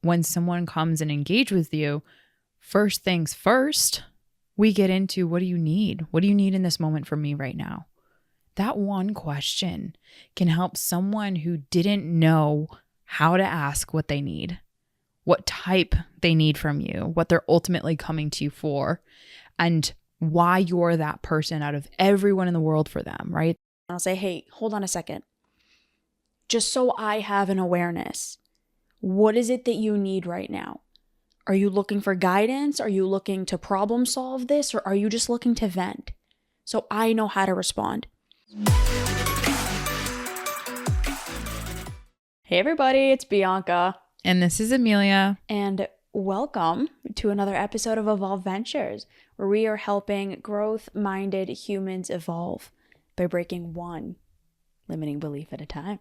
when someone comes and engage with you, first things first, we get into, what do you need? What do you need in this moment from me right now? That one question can help someone who didn't know how to ask what they need, what type they need from you, what they're ultimately coming to you for, and why you're that person out of everyone in the world for them, right? I'll say, hey, hold on a second. Just so I have an awareness, what is it that you need right now? Are you looking for guidance? Are you looking to problem solve this? Or are you just looking to vent? So I know how to respond. Hey everybody, it's Bianca. And this is Emilia. And welcome to another episode of Evolve Ventures, where we are helping growth-minded humans evolve by breaking one limiting belief at a time.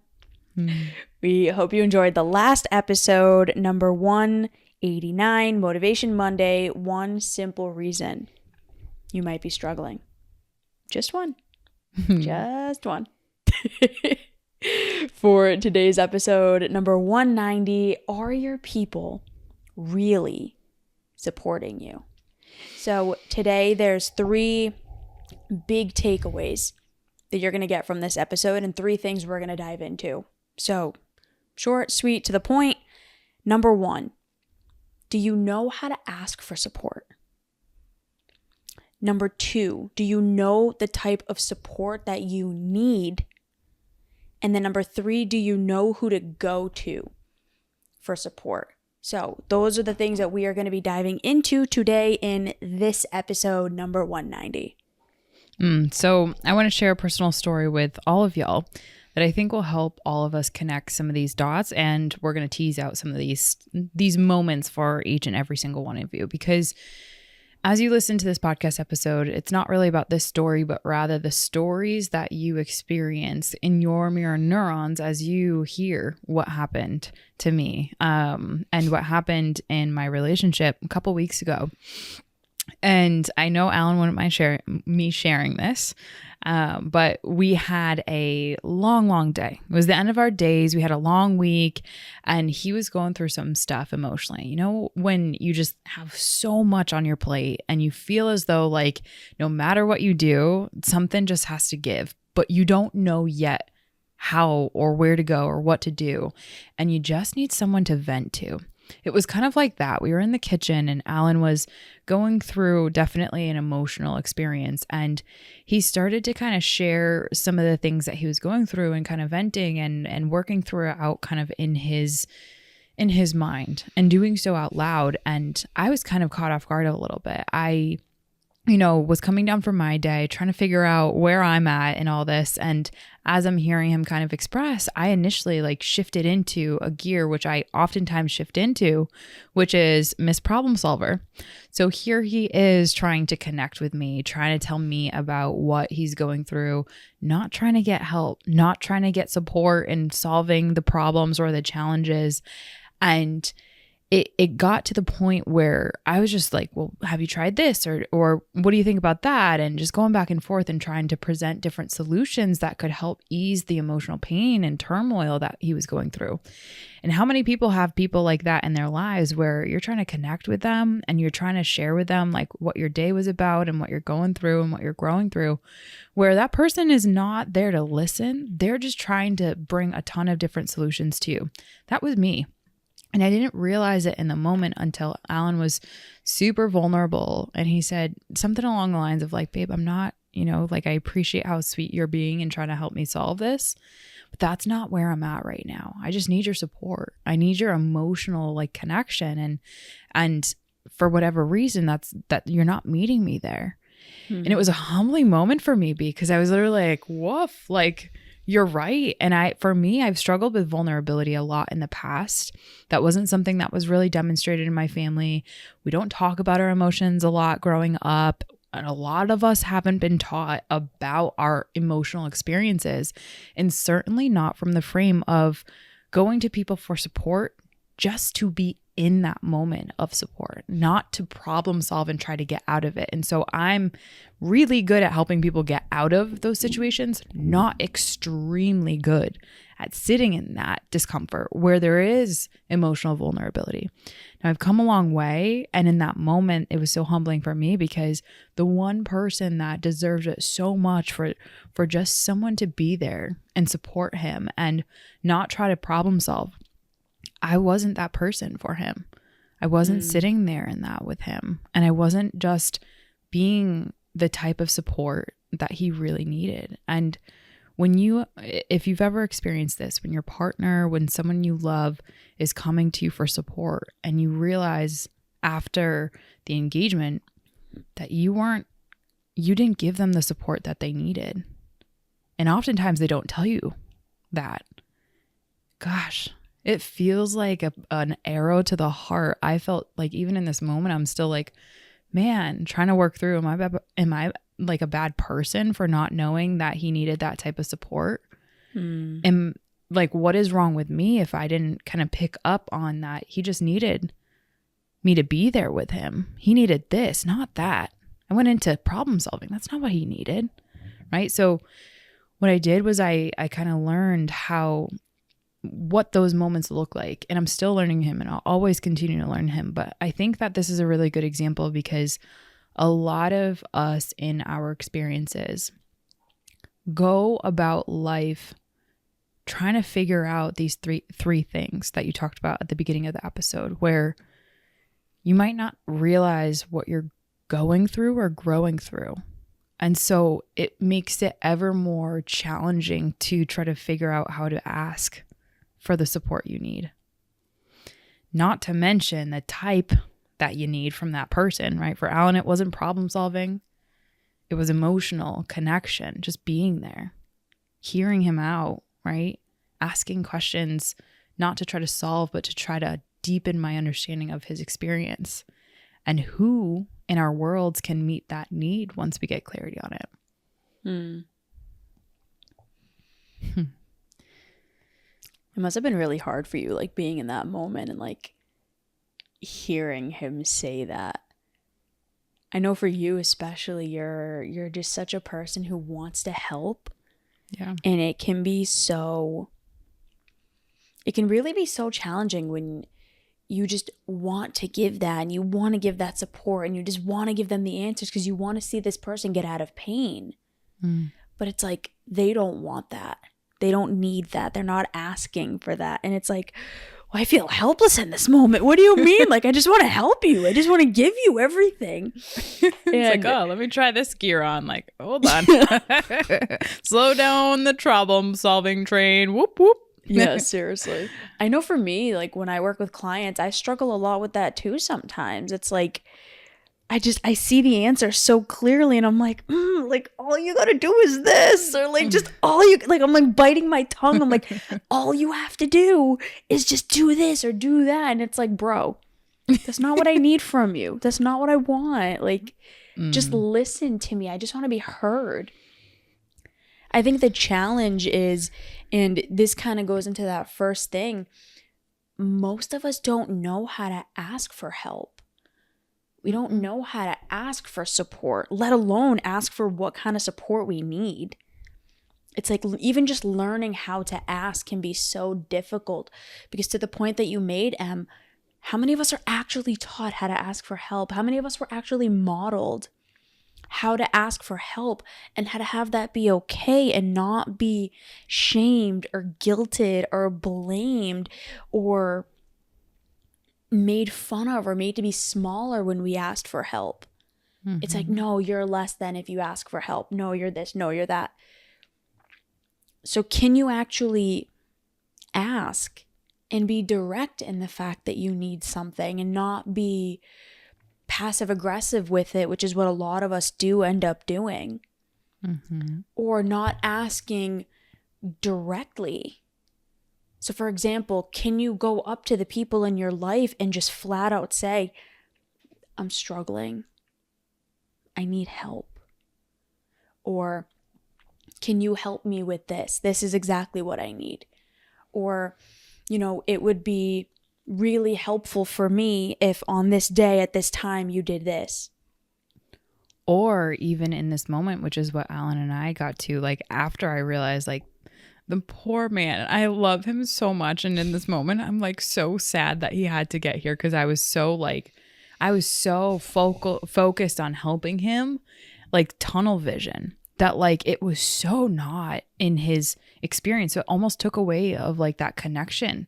We hope you enjoyed the last episode, number 189, Motivation Monday, one simple reason you might be struggling. Just one. Just one. For today's episode, number 190, are your people really supporting you? So today there's 3 big takeaways that you're going to get from this episode and 3 things we're going to dive into. So short, sweet, to the point. Number 1, do you know how to ask for support? Number 2, do you know the type of support that you need? And then number 3, do you know who to go to for support? So those are the things that we are going to be diving into today in this episode, number 190. So I want to share a personal story with all of y'all that I think will help all of us connect some of these dots. And we're going to tease out some of these moments for each and every single one of you, because as you listen to this podcast episode, it's not really about this story, but rather the stories that you experience in your mirror neurons as you hear what happened to me and what happened in my relationship a couple weeks ago. And I know Alan wouldn't mind sharing this, but we had a long day. It was the end of our days. We had a long week, and he was going through some stuff emotionally. You know, when you just have so much on your plate and you feel as though like no matter what you do, something just has to give, but you don't know yet how or where to go or what to do. And you just need someone to vent to. It was kind of like that. We were in the kitchen and Alan was going through definitely an emotional experience, and he started to kind of share some of the things that he was going through and kind of venting and working through it out kind of in his mind and doing so out loud. And I was kind of caught off guard a little bit. I was coming down from my day, trying to figure out where I'm at in all this. And as I'm hearing him kind of express, I initially shifted into a gear, which I oftentimes shift into, which is Miss Problem Solver. So here he is trying to connect with me, trying to tell me about what he's going through, not trying to get help, not trying to get support in solving the problems or the challenges. And it got to the point where I was just like, well, have you tried this? Or what do you think about that? And just going back and forth and trying to present different solutions that could help ease the emotional pain and turmoil that he was going through. And how many people have people like that in their lives where you're trying to connect with them and you're trying to share with them like what your day was about and what you're going through and what you're growing through, where that person is not there to listen. They're just trying to bring a ton of different solutions to you. That was me. And I didn't realize it in the moment until Alan was super vulnerable. And he said something along the lines of like, babe, I'm not, I appreciate how sweet you're being and trying to help me solve this, but that's not where I'm at right now. I just need your support. I need your emotional connection. And for whatever reason, that you're not meeting me there. And it was a humbling moment for me because I was literally like, woof, you're right. And I've struggled with vulnerability a lot in the past. That wasn't something that was really demonstrated in my family. We don't talk about our emotions a lot growing up. And a lot of us haven't been taught about our emotional experiences, and certainly not from the frame of going to people for support just to be in that moment of support, not to problem solve and try to get out of it. And so I'm really good at helping people get out of those situations, not extremely good at sitting in that discomfort where there is emotional vulnerability. Now, I've come a long way, and in that moment, it was so humbling for me because the one person that deserves it so much for just someone to be there and support him and not try to problem solve, I wasn't that person for him. I wasn't sitting there in that with him, and I wasn't just being the type of support that he really needed. And if you've ever experienced this, when your partner, when someone you love is coming to you for support and you realize after the engagement that you didn't give them the support that they needed. And oftentimes they don't tell you that. Gosh, it feels like an arrow to the heart. I felt like even in this moment, I'm still like, man, trying to work through, am I like a bad person for not knowing that he needed that type of support? And like, what is wrong with me if I didn't kind of pick up on that? He just needed me to be there with him. He needed this, not that. I went into problem solving. That's not what he needed. Right. So what I did was I kind of learned what those moments look like. And I'm still learning him, and I'll always continue to learn him. But I think that this is a really good example because a lot of us in our experiences go about life trying to figure out these three things that you talked about at the beginning of the episode, where you might not realize what you're going through or growing through. And so it makes it ever more challenging to try to figure out how to ask for the support you need. Not to mention the type that you need from that person, right? For Alan, it wasn't problem solving. It was emotional connection, just being there, hearing him out, right? Asking questions, not to try to solve, but to try to deepen my understanding of his experience and who in our worlds can meet that need once we get clarity on it. It must have been really hard for you, like being in that moment and like hearing him say that. I know for you especially, you're just such a person who wants to help. Yeah. And it can really be so challenging when you just want to give that and you want to give that support and you just want to give them the answers because you want to see this person get out of pain. But it's like, they don't want that. They don't need that. They're not asking for that. And it's like, well, I feel helpless in this moment. What do you mean? Like, I just want to help you. I just want to give you everything. It's like, oh, let me try this gear on. Like, hold on. Slow down the problem solving train. Whoop, whoop. Yeah, seriously. I know for me, like when I work with clients, I struggle a lot with that too sometimes. It's like, I see the answer so clearly and I'm like, like all you gotta do is this, or like just I'm like biting my tongue. I'm like, all you have to do is just do this or do that. And it's like, bro, that's not what I need from you. That's not what I want. Like, just listen to me. I just want to be heard. I think the challenge is, and this kind of goes into that first thing, most of us don't know how to ask for help. We don't know how to ask for support, let alone ask for what kind of support we need. It's like even just learning how to ask can be so difficult because to the point that you made, Em, how many of us are actually taught how to ask for help? How many of us were actually modeled how to ask for help and how to have that be okay and not be shamed or guilted or blamed or made fun of or made to be smaller when we asked for help? It's like, no, you're less than if you ask for help. No, you're this. No, you're that. So can you actually ask and be direct in the fact that you need something and not be passive aggressive with it, which is what a lot of us do end up doing, or not asking directly? So for example, can you go up to the people in your life and just flat out say, I'm struggling, I need help? Or can you help me with this? This is exactly what I need. Or, it would be really helpful for me if on this day at this time you did this. Or even in this moment, which is what Alan and I got to, like, after I realized, like, the poor man, I love him so much. And in this moment, I'm like so sad that he had to get here, because I was so focused on helping him, like tunnel vision, that like it was so not in his experience. So it almost took away of like that connection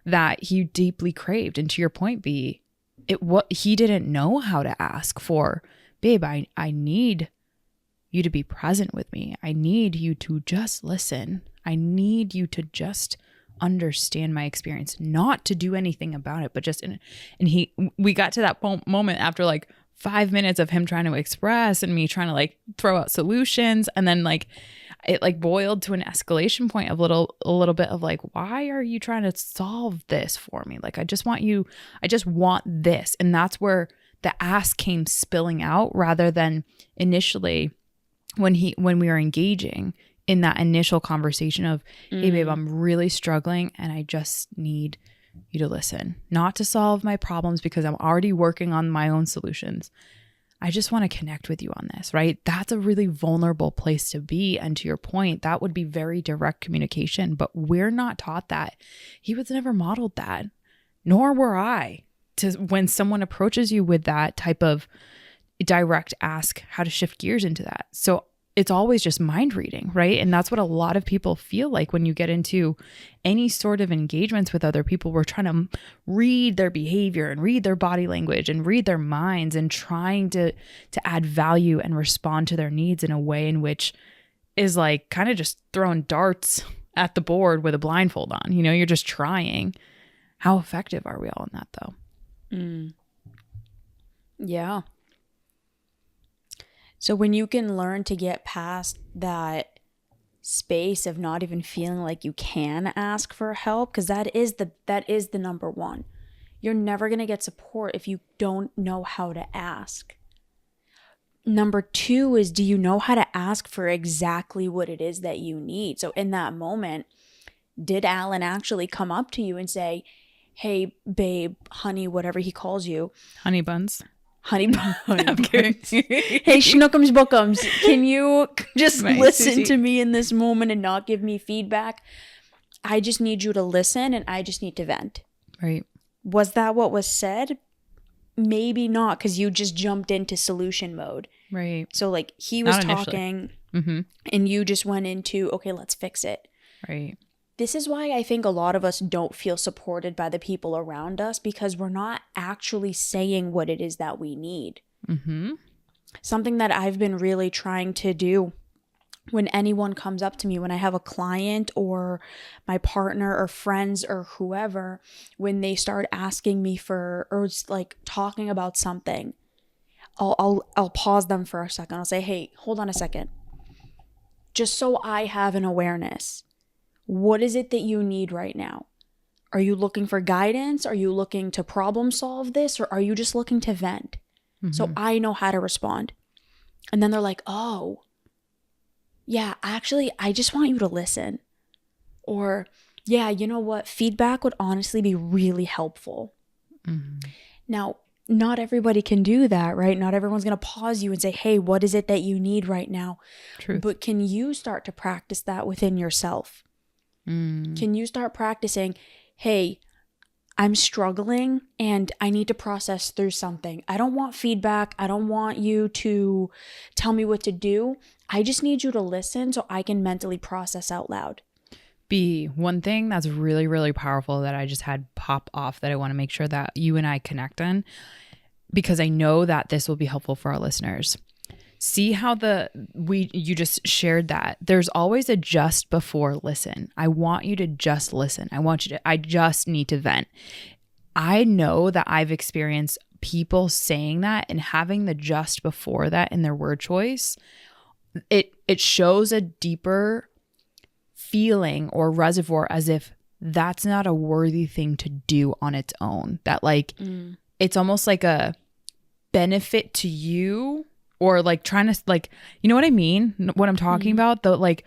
that he deeply craved. And to your point, B, he didn't know how to ask for, babe, I need you to be present with me. I need you to just listen. I need you to just understand my experience, not to do anything about it, but just we got to that moment after like 5 minutes of him trying to express and me trying to like throw out solutions, and then like it like boiled to an escalation point of a little bit of like, why are you trying to solve this for me? Like, I just want this. And that's where the ask came spilling out, rather than initially when we were engaging in that initial conversation of, hey babe, I'm really struggling and I just need you to listen, not to solve my problems because I'm already working on my own solutions. I just want to connect with you on this, right? That's a really vulnerable place to be. And to your point, that would be very direct communication, but we're not taught that. He was never modeled that, nor were I. When someone approaches you with that type of direct ask, how to shift gears into that. So it's always just mind reading, right? And that's what a lot of people feel like when you get into any sort of engagements with other people. We're trying to read their behavior and read their body language and read their minds and trying to add value and respond to their needs in a way in which is like kind of just throwing darts at the board with a blindfold on. You know, you're just trying. How effective are we all in that though? Yeah. So when you can learn to get past that space of not even feeling like you can ask for help, because that is the number one. You're never going to get support if you don't know how to ask. Number two is, do you know how to ask for exactly what it is that you need? So in that moment, did Alan actually come up to you and say, hey, babe, honey, whatever he calls you. Honey buns. Honey buns. Hey, schnookums bookums, can you just listen to me in this moment and not give me feedback? I just need you to listen and I just need to vent. Right. Was that what was said? Maybe not, because you just jumped into solution mode. Right. So like he was talking and you just went into, okay, let's fix it. Right. This is why I think a lot of us don't feel supported by the people around us, because we're not actually saying what it is that we need. Something that I've been really trying to do when anyone comes up to me, when I have a client or my partner or friends or whoever, when they start asking me for, or like talking about something, I'll pause them for a second. I'll say, hey, hold on a second. Just so I have an awareness. What is it that you need right now? Are you looking for guidance? Are you looking to problem solve this? Or are you just looking to vent? So I know how to respond. And then they're like, oh, yeah, actually, I just want you to listen. Or, yeah, you know what? Feedback would honestly be really helpful. Now, not everybody can do that, right? Not everyone's going to pause you and say, hey, what is it that you need right now? Truth. But can you start to practice that within yourself? Can you start practicing, hey, I'm struggling and I need to process through something. I don't want feedback. I don't want you to tell me what to do. I just need you to listen so I can mentally process out loud. B, one thing that's really, really powerful that I just had pop off that I want to make sure that you and I connect on, because I know that this will be helpful for our listeners. See how you just shared that. There's always a just before listen. I want you to just listen. I just need to vent. I know that I've experienced people saying that and having the just before that in their word choice. It shows a deeper feeling or reservoir, as if that's not a worthy thing to do on its own. That like, it's almost like a benefit to you. Or like trying to like, you know what I mean? What I'm talking about? The like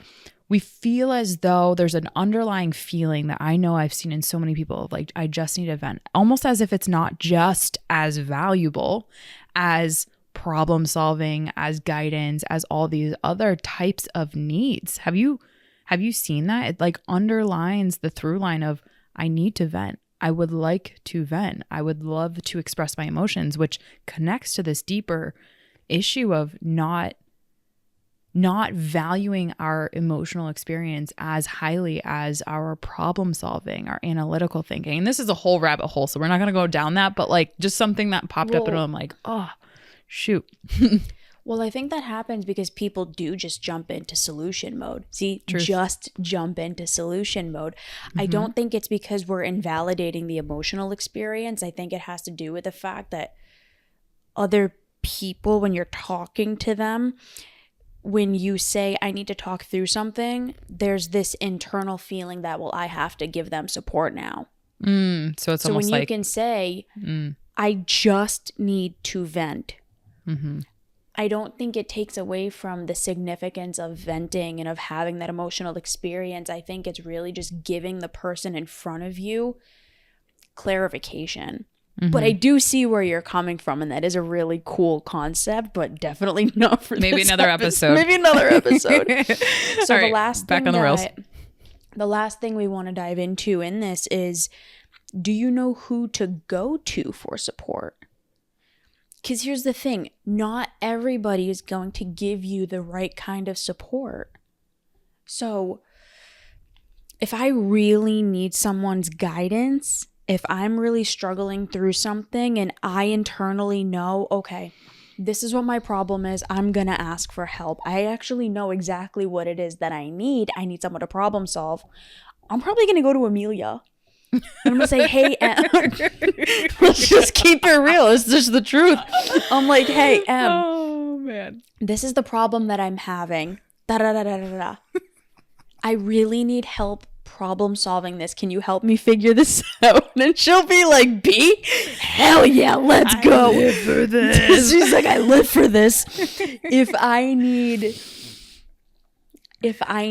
we feel as though there's an underlying feeling that I know I've seen in so many people, like, I just need to vent, almost as if it's not just as valuable as problem solving, as guidance, as all these other types of needs. Have you seen that? It like underlines the through line of, I need to vent. I would like to vent. I would love to express my emotions, which connects to this deeper issue of not valuing our emotional experience as highly as our problem solving, our analytical thinking. And this is a whole rabbit hole, so we're not going to go down that, but like just something that popped up and I'm like, oh, shoot. Well, I think that happens because people do just jump into solution mode. See, Truth. Just jump into solution mode. I don't think it's because we're invalidating the emotional experience. I think it has to do with the fact that other people, when you're talking to them, when you say, I need to talk through something, there's this internal feeling that, well, I have to give them support now. So it's almost when like, you can say, I just need to vent. I don't think it takes away from the significance of venting and of having that emotional experience. I think it's really just giving the person in front of you clarification. But I do see where you're coming from, and that is a really cool concept, but definitely not for maybe this another episode. Maybe another episode. So right, the last back thing on the rails. The last thing we want to dive into in this is, do you know who to go to for support? Because here's the thing, not everybody is going to give you the right kind of support. So if I really need someone's guidance, if I'm really struggling through something and I internally know, okay, this is what my problem is, I'm going to ask for help. I actually know exactly what it is that I need. I need someone to problem solve. I'm probably going to go to Emilia. And I'm going to say, hey, Em. Let's just keep it real. It's just the truth. I'm like, hey, Em. Oh, man. This is the problem that I'm having. Da-da-da-da-da-da. I really need help problem solving this. Can you help me figure this out? And she'll be like, B? Hell yeah, let's go. I live for this. She's like, I live for this. If I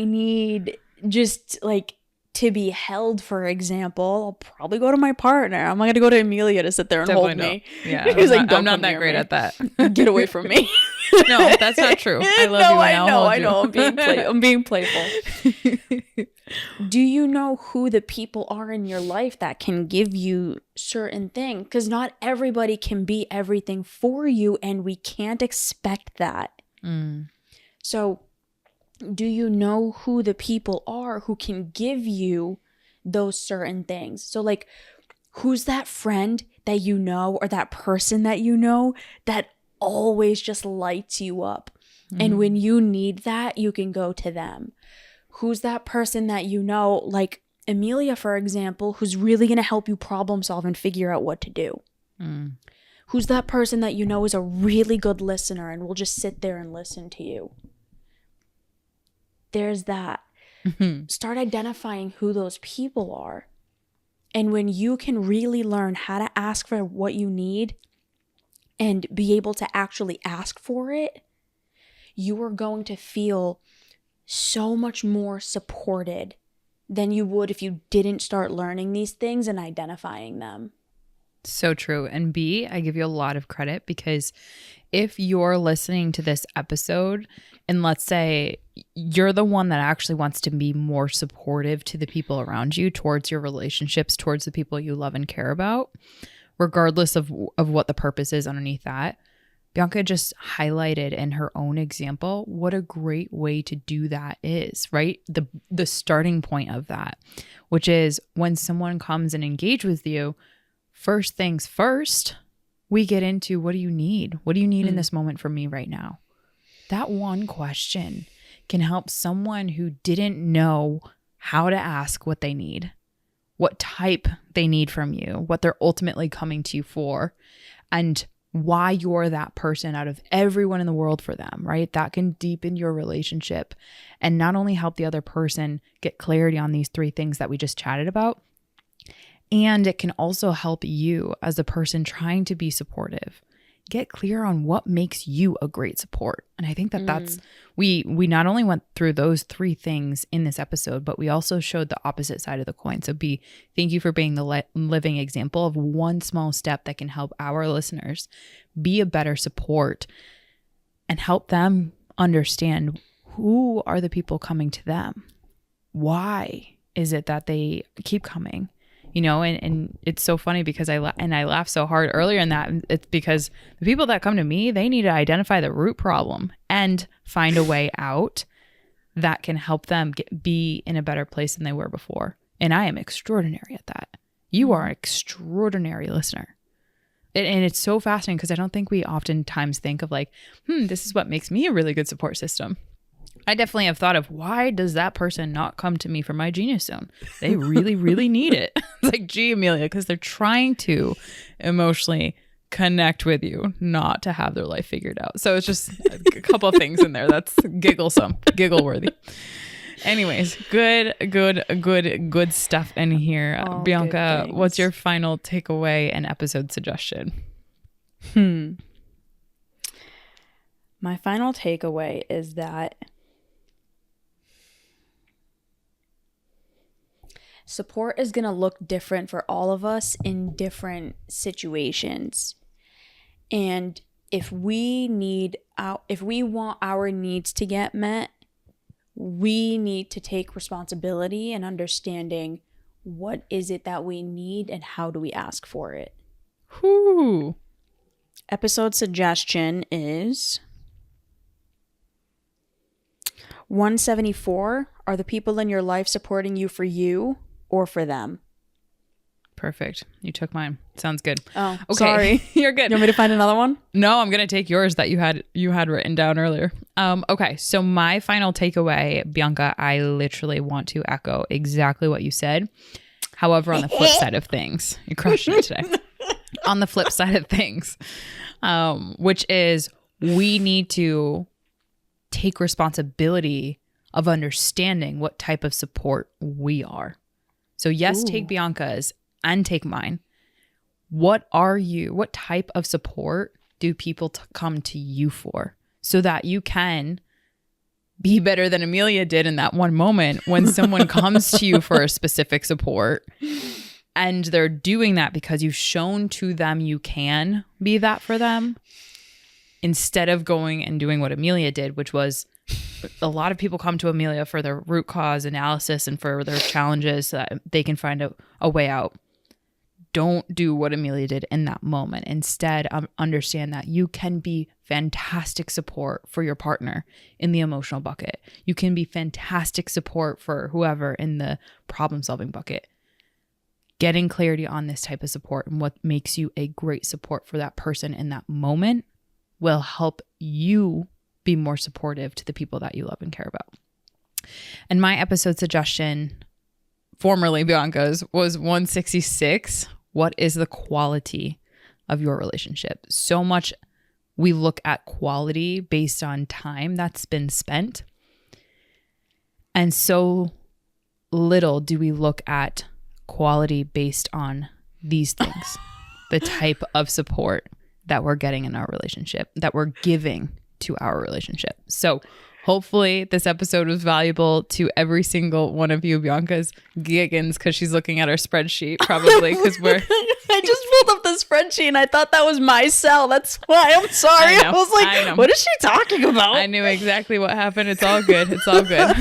need just like to be held, for example, I'll probably go to my partner. I'm not going to go to Emilia to sit there and Definitely hold me. Yeah, He's like, I'm not that great at that. Get away from me. No, that's not true. I love you. And I know. I'm being playful. Do you know who the people are in your life that can give you certain things? Because not everybody can be everything for you, and we can't expect that. So do you know who the people are who can give you those certain things? So like, who's that friend that you know, or that person that you know that always just lights you up? And when you need that, you can go to them. Who's that person that you know, like Emilia, for example, who's really going to help you problem solve and figure out what to do? Who's that person that you know is a really good listener and will just sit there and listen to you? There's that. Start identifying who those people are. And when you can really learn how to ask for what you need and be able to actually ask for it, you are going to feel so much more supported than you would if you didn't start learning these things and identifying them. So true. And B, I give you a lot of credit, because if you're listening to this episode and let's say you're the one that actually wants to be more supportive to the people around you, towards your relationships, towards the people you love and care about, regardless of what the purpose is underneath that, Bianca just highlighted in her own example what a great way to do that is, right? The starting point of that, which is when someone comes and engage with you, first things first, we get into, what do you need? What do you need in this moment from me right now? That one question can help someone who didn't know how to ask what they need, what type they need from you, what they're ultimately coming to you for, and why you're that person out of everyone in the world for them, right? That can deepen your relationship and not only help the other person get clarity on these three things that we just chatted about, and it can also help you as a person trying to be supportive get clear on what makes you a great support. And I think that that's, we not only went through those 3 things in this episode, but we also showed the opposite side of the coin. So thank you for being the living example of one small step that can help our listeners be a better support and help them understand who are the people coming to them. Why is it that they keep coming? You know, and it's so funny because I laughed so hard earlier in that. It's because the people that come to me, they need to identify the root problem and find a way out that can help them be in a better place than they were before. And I am extraordinary at that. You are an extraordinary listener. And it's so fascinating because I don't think we oftentimes think of like, this is what makes me a really good support system. I definitely have thought of, why does that person not come to me for my genius zone? They really, really need it. It's like, gee, Emilia, because they're trying to emotionally connect with you, not to have their life figured out. So it's just a couple of things in there that's giggle worthy. Anyways, good stuff in here. Bianca, what's your final takeaway and episode suggestion? My final takeaway is that support is going to look different for all of us in different situations. And if we want our needs to get met, we need to take responsibility and understanding what is it that we need and how do we ask for it. Whoo. Episode suggestion is 174. Are the people in your life supporting you for you or for them? Perfect. You took mine. Sounds good. Oh, okay. Sorry. You're good. You want me to find another one? No, I'm going to take yours that you had written down earlier. Okay. So my final takeaway, Bianca, I literally want to echo exactly what you said. However, on the flip side of things, you're crushing it today. On the flip side of things, which is we need to take responsibility of understanding what type of support we are. So yes, take Bianca's and take mine. What are you? What type of support do people come to you for so that you can be better than Emilia did in that one moment when someone comes to you for a specific support and they're doing that because you've shown to them you can be that for them, instead of going and doing what Emilia did, which was a lot of people come to Emilia for their root cause analysis and for their challenges so that they can find a way out. Don't do what Emilia did in that moment. Instead, understand that you can be fantastic support for your partner in the emotional bucket. You can be fantastic support for whoever in the problem-solving bucket. Getting clarity on this type of support and what makes you a great support for that person in that moment will help you be more supportive to the people that you love and care about. And my episode suggestion, formerly Bianca's, was 166. What is the quality of your relationship? So much we look at quality based on time that's been spent. And so little do we look at quality based on these things. The type of support that we're getting in our relationship, that we're giving to our relationship. So hopefully this episode was valuable to every single one of you. Bianca's giggins because she's looking at our spreadsheet, probably because we're... I just pulled up the spreadsheet and I thought that was my cell. That's why I'm sorry. I was like, what is she talking about? I knew exactly what happened. It's all good. It's all good.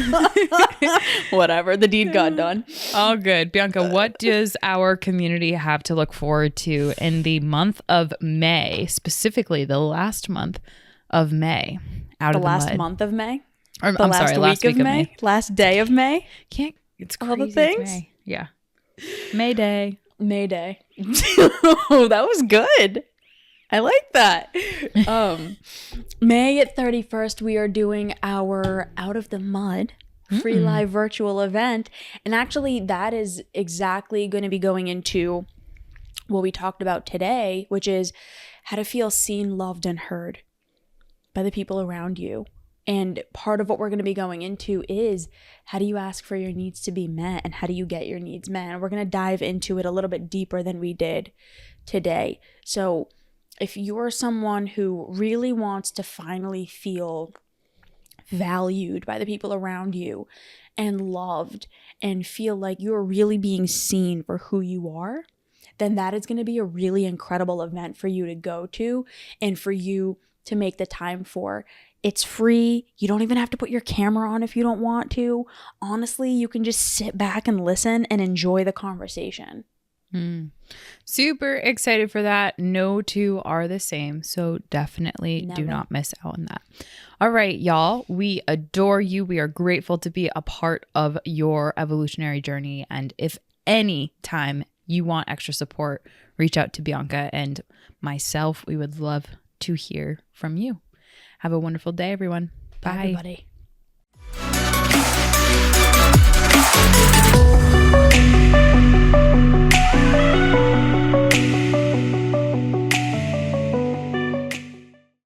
Whatever. The deed got done. All good. Bianca, what does our community have to look forward to in the month of May, specifically the last month of May? The last month of May? I'm sorry, last week of May. Last day of May? It's crazy. All the things? Yeah. May Day. May Day. Oh, that was good. I like that. May 31st, we are doing our Out of the Mud free live virtual event. And actually, that is exactly going to be going into what we talked about today, which is how to feel seen, loved, and heard by the people around you. And part of what we're going to be going into is how do you ask for your needs to be met and how do you get your needs met? And we're going to dive into it a little bit deeper than we did today. So if you're someone who really wants to finally feel valued by the people around you and loved and feel like you're really being seen for who you are, then that is going to be a really incredible event for you to go to and for you to make the time for. It's free. You don't even have to put your camera on if you don't want to. Honestly, you can just sit back and listen and enjoy the conversation. Super excited for that. No two are the same. So definitely do not miss out on that. All right, y'all. We adore you. We are grateful to be a part of your evolutionary journey. And if any time you want extra support, reach out to Bianca and myself. We would love to hear from you. Have a wonderful day, everyone. Bye. Bye, everybody.